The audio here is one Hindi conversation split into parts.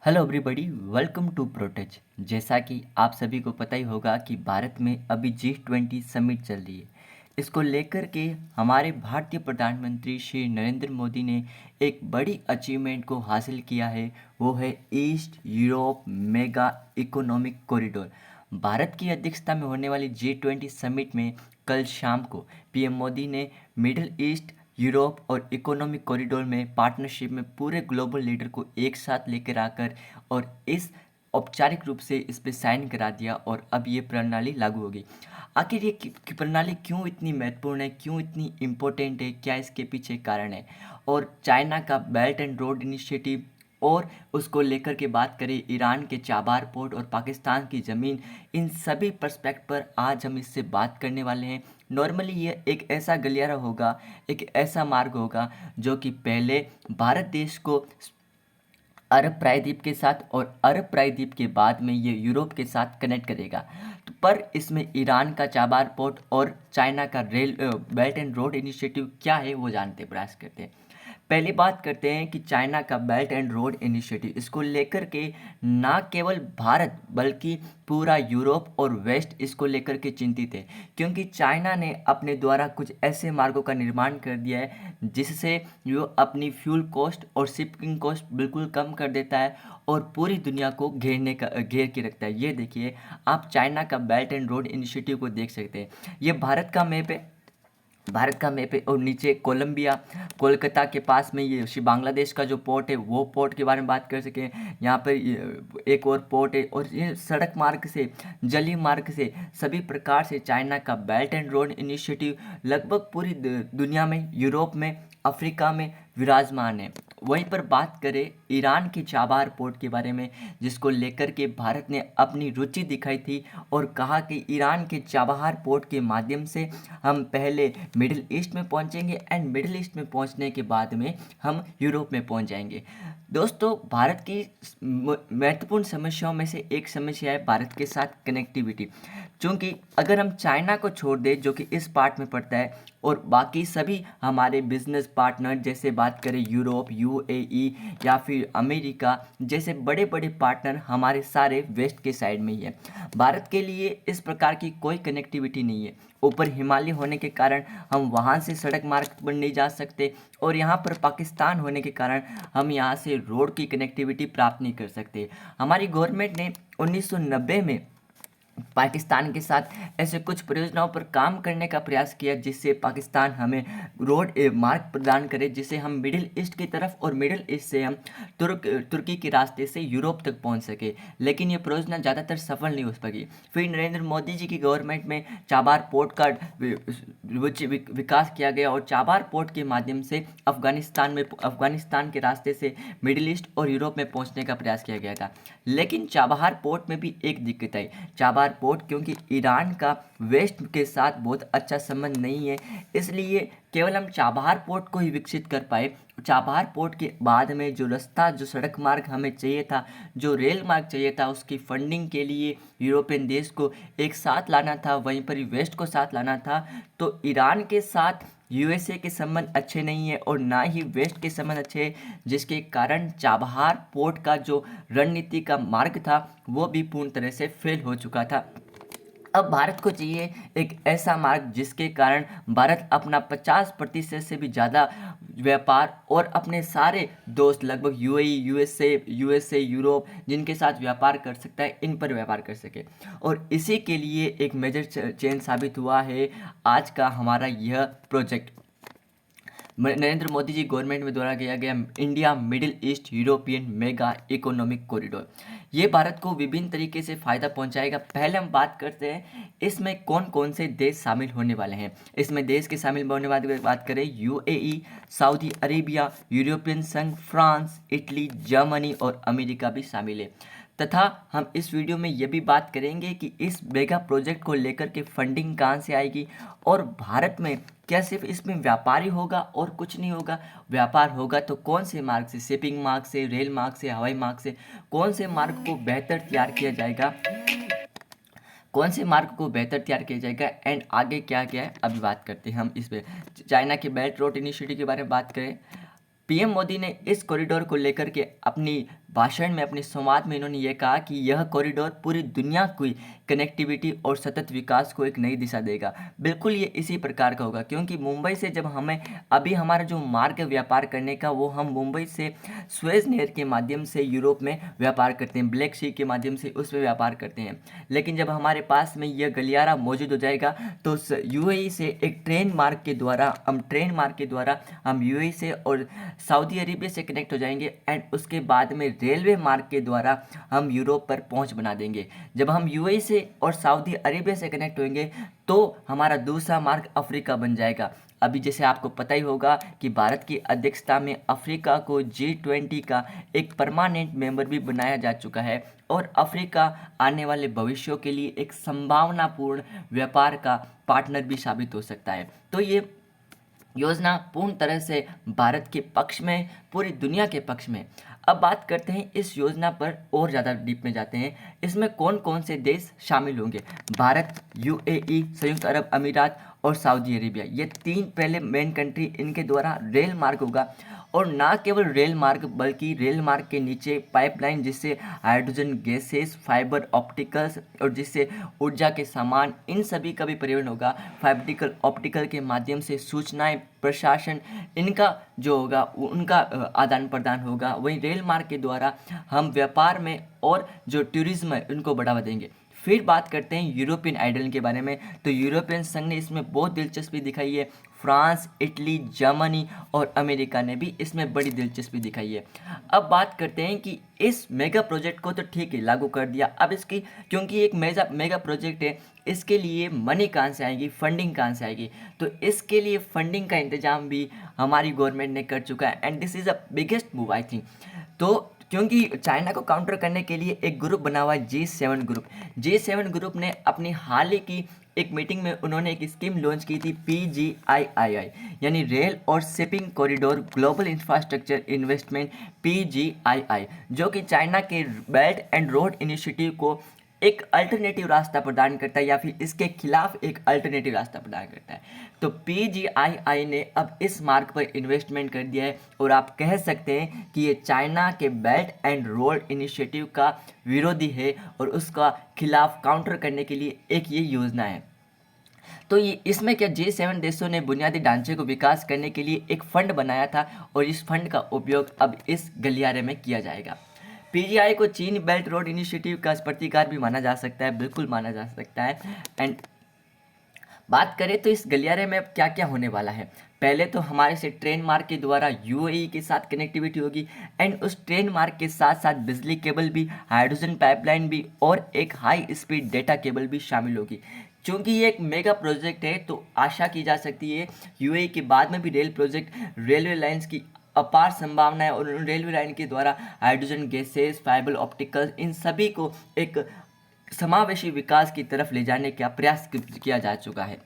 Hello everybody, welcome to Protech. जैसा कि आप सभी को पता ही होगा कि भारत में अभी G20 समिट चल रही है। इसको लेकर के हमारे भारतीय प्रधानमंत्री श्री नरेंद्र मोदी ने एक बड़ी अचीवमेंट को हासिल किया है। वो है east Europe mega economic corridor. Bharat की अध्यक्षता में होने वाली G20 समिट में कल शाम को पीएम मोदी ने मिडिल ईस्ट यूरोप और इकोनॉमिक कॉरिडोर में पार्टनरशिप में पूरे ग्लोबल लीडर को एक साथ लेकर आकर और इस औपचारिक रूप से इस पे साइन करा दिया और अब ये प्रणाली लागू होगी। आखिर ये प्रणाली क्यों इतनी महत्वपूर्ण है, क्यों इतनी इम्पोर्टेंट है, क्या इसके पीछे कारण है? और चाइना का बेल्ट एंड रोड इनिशिएटिव और उसको लेकर के बात करें ईरान के चाबार पोर्ट और पाकिस्तान की ज़मीन, इन सभी पर्सपेक्ट पर आज हम इससे बात करने वाले हैं। नॉर्मली ये एक ऐसा गलियारा होगा, एक ऐसा मार्ग होगा जो कि पहले भारत देश को अरब प्रायद्वीप के साथ और अरब प्रायद्वीप के बाद में ये यूरोप के साथ कनेक्ट करेगा। तो पर इसमें ईरान का चाबार पोर्ट और चाइना का rail belt and road initiative क्या है वो जानते प्रयास करते हैं। पहली बात करते हैं कि चाइना का बेल्ट एंड रोड इनिशिएटिव, इसको लेकर के ना केवल भारत बल्कि पूरा यूरोप और वेस्ट इसको लेकर के चिंतित है, क्योंकि चाइना ने अपने द्वारा कुछ ऐसे मार्गों का निर्माण कर दिया है जिससे वो अपनी फ्यूल कॉस्ट और शिपिंग कॉस्ट बिल्कुल कम कर देता है और पूरी दुनिया को घेर के रखता है। ये देखिए, आप चाइना का बेल्ट एंड रोड इनिशिएटिव को देख सकते हैं। ये भारत का मैप है और नीचे कोलंबिया कोलकाता के पास में ये बांग्लादेश का जो पोर्ट है वो पोर्ट के बारे में बात कर सकें। यहाँ पर एक और पोर्ट है और ये सड़क मार्ग से जलीय मार्ग से सभी प्रकार से चाइना का बेल्ट एंड रोड इनिशिएटिव लगभग पूरी दुनिया में, यूरोप में, अफ्रीका में विराजमान है। वहीं पर बात करें ईरान के चाबार पोर्ट के बारे में, जिसको लेकर के भारत ने अपनी रुचि दिखाई थी और कहा कि ईरान के चाबहार पोर्ट के माध्यम से हम पहले मिडिल ईस्ट में पहुंचेंगे एंड मिडिल ईस्ट में पहुंचने के बाद में हम यूरोप में पहुंच जाएंगे। दोस्तों, भारत की महत्वपूर्ण समस्याओं में से एक समस्या है भारत के साथ कनेक्टिविटी। क्योंकि अगर हम चाइना को छोड़ दें जो कि इस पार्ट में पड़ता है और बाकी सभी हमारे बिजनेस पार्टनर, जैसे बात करें यूरोप, यूएई या फिर अमेरिका जैसे बड़े बड़े पार्टनर हमारे सारे वेस्ट के साइड में ही है। भारत के लिए इस प्रकार की कोई कनेक्टिविटी नहीं है। ऊपर हिमालय होने के कारण हम वहाँ से सड़क मार्ग पर नहीं जा सकते और यहाँ पर पाकिस्तान होने के कारण हम यहाँ से रोड की कनेक्टिविटी प्राप्त नहीं कर सकते। हमारी गवर्नमेंट ने 1990 में पाकिस्तान के साथ ऐसे कुछ परियोजनाओं पर काम करने का प्रयास किया जिससे पाकिस्तान हमें रोड मार्ग प्रदान करे, जिससे हम मिडिल ईस्ट की तरफ और मिडिल ईस्ट से हम तुर्की के रास्ते से यूरोप तक पहुंच सके। लेकिन ये परियोजना ज़्यादातर सफल नहीं हो सकी। फिर नरेंद्र मोदी जी की गवर्नमेंट में चाबार पोर्ट का विकास किया गया और चाबार पोर्ट के माध्यम से अफगानिस्तान के रास्ते से मिडिल ईस्ट और यूरोप में पहुंचने का प्रयास किया गया था। लेकिन चाबहार पोर्ट में भी एक दिक्कत आई। चाबहार पोर्ट क्योंकि ईरान का वेस्ट के साथ बहुत अच्छा संबंध नहीं है, इसलिए केवल हम चाबहार पोर्ट को ही विकसित कर पाए। चाबहार पोर्ट के बाद में जो रास्ता, जो सड़क मार्ग हमें चाहिए था, जो रेल मार्ग चाहिए था, उसकी फंडिंग के लिए यूरोपियन देश को एक साथ लाना था, वहीं पर ही वेस्ट को साथ लाना था। तो ईरान के साथ यूएसए के संबंध अच्छे नहीं है और ना ही वेस्ट के संबंध अच्छे हैं, जिसके कारण चाबहार पोर्ट का जो रणनीति का मार्ग था वो भी पूर्ण तरह से फेल हो चुका था। अब भारत को चाहिए एक ऐसा मार्ग जिसके कारण भारत अपना 50% से भी ज़्यादा व्यापार और अपने सारे दोस्त लगभग यूएई, यूएसए, यूरोप जिनके साथ व्यापार कर सकता है, इन पर व्यापार कर सके। और इसी के लिए एक मेजर चेंज साबित हुआ है आज का हमारा यह प्रोजेक्ट। नरेंद्र मोदी जी गवर्नमेंट में द्वारा किया गया India middle east European mega economic corridor, ये भारत को विभिन्न तरीके से फ़ायदा पहुंचाएगा। पहले हम बात करते हैं इसमें कौन कौन से देश शामिल होने वाले हैं। इसमें देश के शामिल होने वाले बात करें यूएई, सऊदी अरेबिया, यूरोपियन संघ, फ्रांस, इटली, जर्मनी और अमेरिका भी शामिल है। तथा हम इस वीडियो में ये भी बात करेंगे कि इस मेगा प्रोजेक्ट को लेकर के फंडिंग कहाँ से आएगी और भारत में क्या सिर्फ इसमें व्यापार ही होगा और कुछ नहीं होगा। व्यापार होगा तो कौन से मार्ग से, शिपिंग मार्ग से, रेल मार्ग से, हवाई मार्ग से, कौन से मार्ग को बेहतर तैयार किया जाएगा, कौन से मार्ग को बेहतर तैयार किया जाएगा एंड आगे क्या क्या है अभी बात करते हैं हम इस पे। चाइना के बेल्ट रोड इनिशिएटिव के बारे में बात करें, पीएम मोदी ने इस कॉरिडोर को लेकर के अपनी भाषण में, अपने संवाद में इन्होंने ये कहा कि यह कॉरिडोर पूरी दुनिया की कनेक्टिविटी और सतत विकास को एक नई दिशा देगा। बिल्कुल ये इसी प्रकार का होगा, क्योंकि मुंबई से जब हमें अभी हमारा जो मार्ग है व्यापार करने का, वो हम मुंबई से सुएज नहर के माध्यम से यूरोप में व्यापार करते हैं, ब्लैक सी के माध्यम से उस पर व्यापार करते हैं। लेकिन जब हमारे पास में यह गलियारा मौजूद हो जाएगा तो यूएई से एक ट्रेन मार्ग के द्वारा हम यूएई से और सऊदी अरेबिया से कनेक्ट हो जाएंगे, एंड उसके बाद में रेलवे मार्ग के द्वारा हम यूरोप पर पहुंच बना देंगे। जब हम यूएई से और सऊदी अरेबिया से कनेक्ट होंगे तो हमारा दूसरा मार्ग अफ्रीका बन जाएगा। अभी जैसे आपको पता ही होगा कि भारत की अध्यक्षता में अफ्रीका को G20 का एक परमानेंट मेंबर भी बनाया जा चुका है, और अफ्रीका आने वाले भविष्यों के लिए एक संभावनापूर्ण व्यापार का पार्टनर भी साबित हो सकता है। तो ये योजना पूर्ण तरह से भारत के पक्ष में, पूरी दुनिया के पक्ष में। अब बात करते हैं इस योजना पर, और ज़्यादा डीप में जाते हैं। इसमें कौन कौन से देश शामिल होंगे? भारत, यूएई, संयुक्त अरब अमीरात और सऊदी अरेबिया, ये तीन पहले मेन कंट्री, इनके द्वारा रेल मार्ग होगा। और ना केवल रेल मार्ग बल्कि रेल मार्ग के नीचे पाइपलाइन, जिससे हाइड्रोजन गैसेस, फाइबर ऑप्टिकल्स और जिससे ऊर्जा के सामान, इन सभी का भी परिवहन होगा। फाइबर ऑप्टिकल के माध्यम से सूचनाएं, प्रशासन, इनका जो होगा उनका आदान प्रदान होगा। वहीं रेल मार्ग के द्वारा हम व्यापार में और जो टूरिज्म है उनको बढ़ावा देंगे। फिर बात करते हैं यूरोपियन आइडल के बारे में। तो यूरोपियन संघ ने इसमें बहुत दिलचस्पी दिखाई है। फ्रांस, इटली, जर्मनी और अमेरिका ने भी इसमें बड़ी दिलचस्पी दिखाई है। अब बात करते हैं कि इस मेगा प्रोजेक्ट को तो ठीक है लागू कर दिया, अब इसकी, क्योंकि एक मेगा प्रोजेक्ट है, इसके लिए मनी कहाँ से आएगी, फंडिंग कहाँ से आएगी? तो इसके लिए फंडिंग का इंतजाम भी हमारी गवर्नमेंट ने कर चुका है, and this is a biggest move I think. तो क्योंकि चाइना को काउंटर करने के लिए एक ग्रुप बना हुआ है, G7 ग्रुप ने अपनी हाल ही की एक मीटिंग में उन्होंने एक स्कीम लॉन्च की थी, PGIII, यानी रेल और shipping corridor global infrastructure investment, PGII, जो कि चाइना के बेल्ट एंड रोड इनिशिएटिव को एक अल्टरनेटिव रास्ता प्रदान करता है, या फिर इसके खिलाफ एक अल्टरनेटिव रास्ता प्रदान करता है। तो PGII ने अब इस मार्ग पर इन्वेस्टमेंट कर दिया है, और आप कह सकते हैं कि ये चाइना के बेल्ट एंड रोड इनिशिएटिव का विरोधी है, और उसका खिलाफ काउंटर करने के लिए एक ये योजना है। तो ये इसमें क्या, G7 देशों ने बुनियादी ढांचे को विकास करने के लिए एक फंड बनाया था, और इस फंड का उपयोग अब इस गलियारे में किया जाएगा। PGI को चीन बेल्ट रोड इनिशिएटिव का प्रतिकार भी माना जा सकता है, बिल्कुल माना जा सकता है। एंड बात करें तो इस गलियारे में अब क्या क्या होने वाला है। पहले तो हमारे से ट्रेन मार्ग के द्वारा यूएई के साथ कनेक्टिविटी होगी, एंड उस ट्रेन मार्ग के साथ साथ बिजली केबल भी, हाइड्रोजन पाइपलाइन भी, और एक हाई स्पीड डेटा केबल भी शामिल होगी। चूँकि ये एक मेगा प्रोजेक्ट है, तो आशा की जा सकती है यूएई के बाद में भी रेल प्रोजेक्ट, रेलवे लाइन्स की अपार संभावना है, और रेलवे लाइन के द्वारा हाइड्रोजन गैसेस, फाइबर ऑप्टिकल्स, इन सभी को एक समावेशी विकास की तरफ ले जाने का प्रयास किया जा चुका है।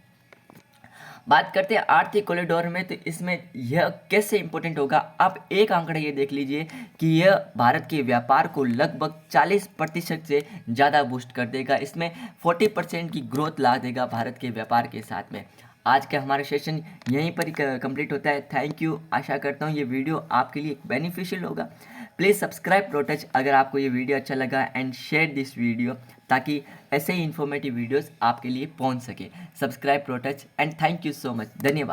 बात करते हैं आर्थिक कॉरिडोर में, तो इसमें यह कैसे इंपॉर्टेंट होगा। आप एक आंकड़ा ये देख लीजिए कि यह भारत के व्यापार को लगभग 40% से ज़्यादा बूस्ट कर देगा। इसमें 40% की ग्रोथ ला देगा भारत के व्यापार के साथ में। आज का हमारा सेशन यहीं पर ही कंप्लीट होता है। Thank you. आशा करता हूँ ये वीडियो आपके लिए बेनिफिशियल होगा। प्लीज़ सब्सक्राइब प्रोटच अगर आपको ये वीडियो अच्छा लगा, एंड शेयर दिस वीडियो, ताकि ऐसे ही इन्फॉर्मेटिव वीडियोस आपके लिए पहुंच सके। Subscribe Protech, and thank you so much. धन्यवाद।